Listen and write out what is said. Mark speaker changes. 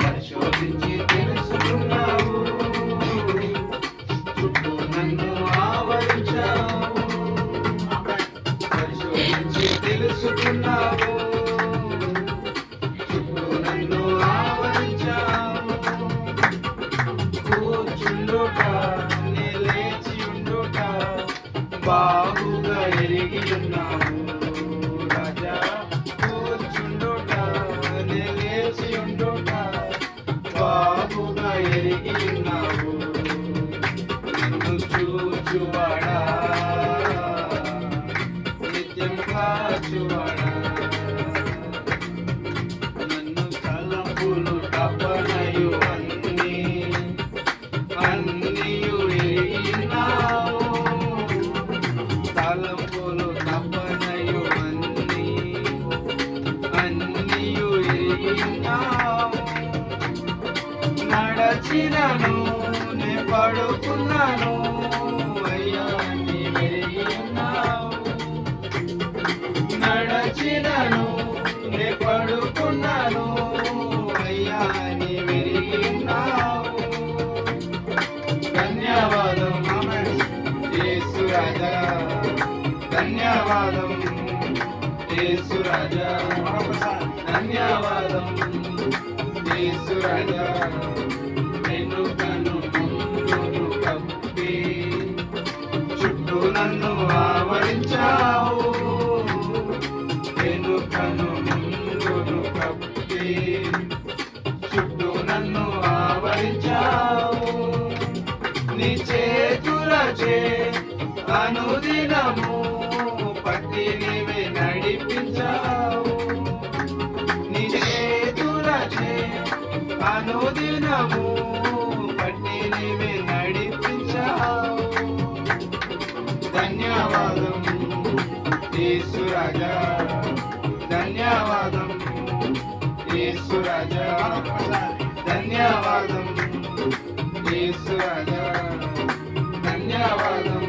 Speaker 1: పరిశోధించి తెలుసుకున్నావు, చుట్టూ నన్ను ఆవరించావు. పరిశోధించి తెలుసుకున్నావు, చుట్టూ నన్ను ఆవరించావు. కూర్చుండుట లేచి ఉండుట బాగుగా ఎరిగి ఉన్నావు రాజా. కూర్చుండుట లేచి ఉండుట బాగుగా ఎరిగి ఉన్నావు. నిన్ను చూచువాడా నిత్యం కాచువాడా, నన్ను తలంపులు తపనయు అన్నీయు ఎరిగినావు. తలంపులు తపనయు అన్నీయు ఎరిగినావు. నడచినను నే పడుకున్నాను అయ్యా నీవెరిగినావు. నడచినను నే పడుకున్నాను అయ్యా నీవెరిగినావు. ధన్యవాదం యేసు రాజా, ధన్యవాదం యేసు రాజా, ధన్యవాదం యేసు రాజా. వెనుకను ముందును కప్పి చుట్టూ నన్ను ఆవరించావు. వెనుకను ముందును కప్పి చుట్టూ నన్ను ఆవరించావు. నీ చేతులచే అనుదినము పట్టి నీవే నడిపించావు. నీ చేతులచే అనుదినము పట్టి నీవే నడిపించావు. ధన్యవాదం యేసు రాజా, ధన్యవాదం యేసు రాజా, ధన్యవాదం యేసు రాజా, ధన్యవాదం